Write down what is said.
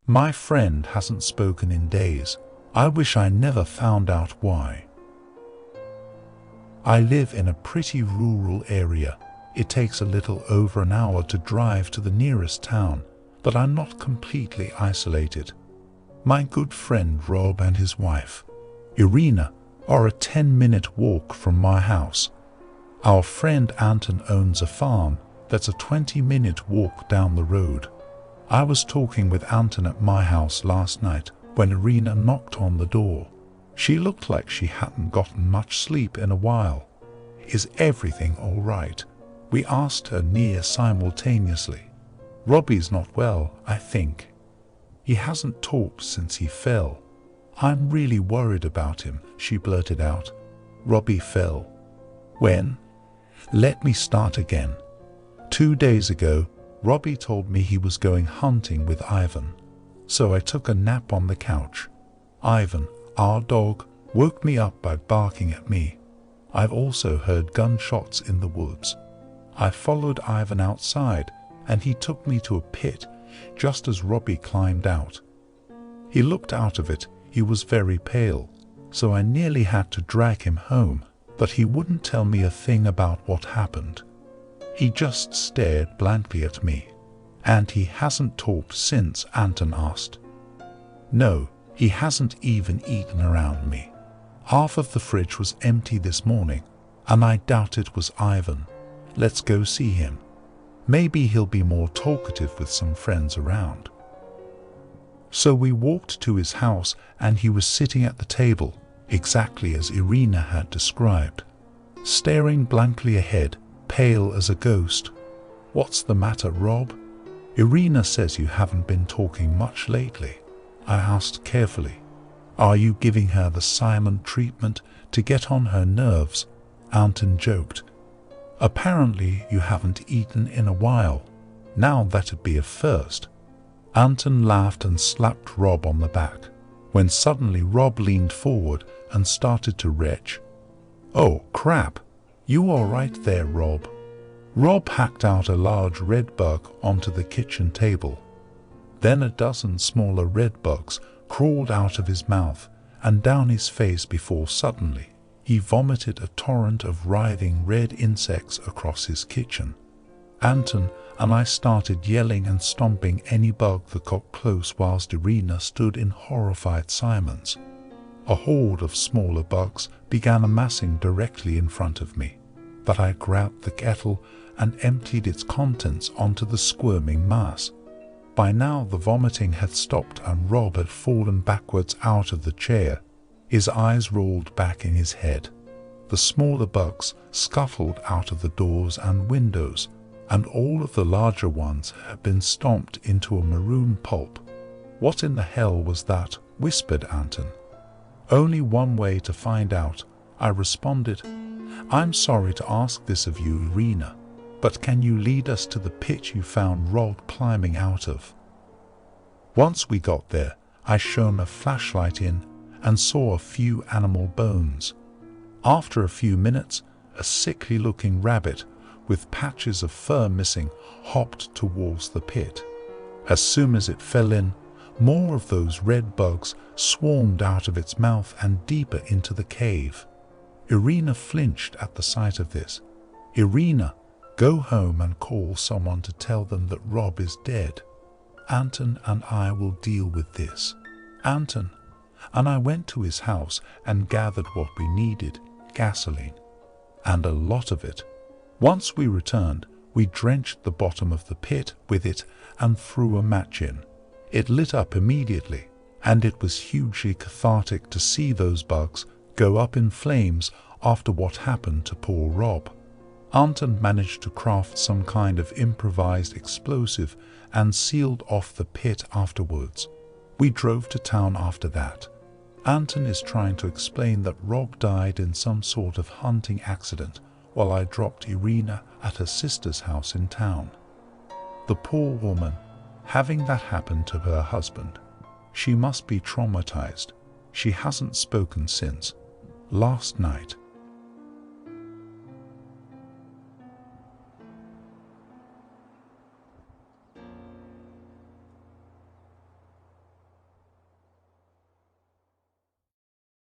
My friend hasn't spoken in days. I wish I never found out why. I live in a pretty rural area. It takes a little over an hour to drive to the nearest town, but I'm not completely isolated. My good friend Rob and his wife, Irina, are a 10-minute walk from my house. Our friend Anton owns a farm that's a 20-minute walk down the road. I was talking with Anton at my house last night when Irina knocked on the door. She looked like she hadn't gotten much sleep in a while. Is everything all right? We asked her near simultaneously. Robbie's not well, I think. He hasn't talked since he fell. I'm really worried about him, she blurted out. Robbie fell. When? Let me start again. 2 days ago, Robbie told me he was going hunting with Ivan. So I took a nap on the couch. Ivan, our dog, woke me up by barking at me. I've also heard gunshots in the woods. I followed Ivan outside and he took me to a pit just as Robbie climbed out. He looked out of it. He was very pale, so I nearly had to drag him home, but he wouldn't tell me a thing about what happened. He just stared blankly at me. And he hasn't talked since, Anton asked. No, he hasn't even eaten around me. Half of the fridge was empty this morning, and I doubt it was Ivan. Let's go see him. Maybe he'll be more talkative with some friends around. So we walked to his house and he was sitting at the table, exactly as Irina had described, staring blankly ahead, pale as a ghost. What's the matter, Rob? Irina says you haven't been talking much lately. I asked carefully. Are you giving her the silent treatment to get on her nerves? Anton joked. Apparently you haven't eaten in a while. Now that'd be a first. Anton laughed and slapped Rob on the back, when suddenly Rob leaned forward and started to retch. Oh, crap. You all right there, Rob? Rob hacked out a large red bug onto the kitchen table. Then a dozen smaller red bugs crawled out of his mouth and down his face before suddenly he vomited a torrent of writhing red insects across his kitchen. Anton and I started yelling and stomping any bug that got close whilst Irina stood in horrified silence. A horde of smaller bugs began amassing directly in front of me, but I grabbed the kettle and emptied its contents onto the squirming mass. By now the vomiting had stopped and Rob had fallen backwards out of the chair. His eyes rolled back in his head. The smaller bugs scuttled out of the doors and windows, and all of the larger ones had been stomped into a maroon pulp. What in the hell was that? Whispered Anton. Only one way to find out, I responded. I'm sorry to ask this of you, Irina, but can you lead us to the pit you found Rob climbing out of? Once we got there, I shone a flashlight in and saw a few animal bones. After a few minutes, a sickly-looking rabbit with patches of fur missing hopped towards the pit. As soon as it fell in, more of those red bugs swarmed out of its mouth and deeper into the cave. Irina flinched at the sight of this. Irina, go home and call someone to tell them that Rob is dead. Anton and I will deal with this. Anton and I went to his house and gathered what we needed, gasoline, and a lot of it. Once we returned, we drenched the bottom of the pit with it and threw a match in. It lit up immediately, and it was hugely cathartic to see those bugs go up in flames after what happened to poor Rob. Anton managed to craft some kind of improvised explosive and sealed off the pit afterwards. We drove to town after that. Anton is trying to explain that Rob died in some sort of hunting accident while I dropped Irina at her sister's house in town. The poor woman, having that happen to her husband. She must be traumatized. She hasn't spoken since last night.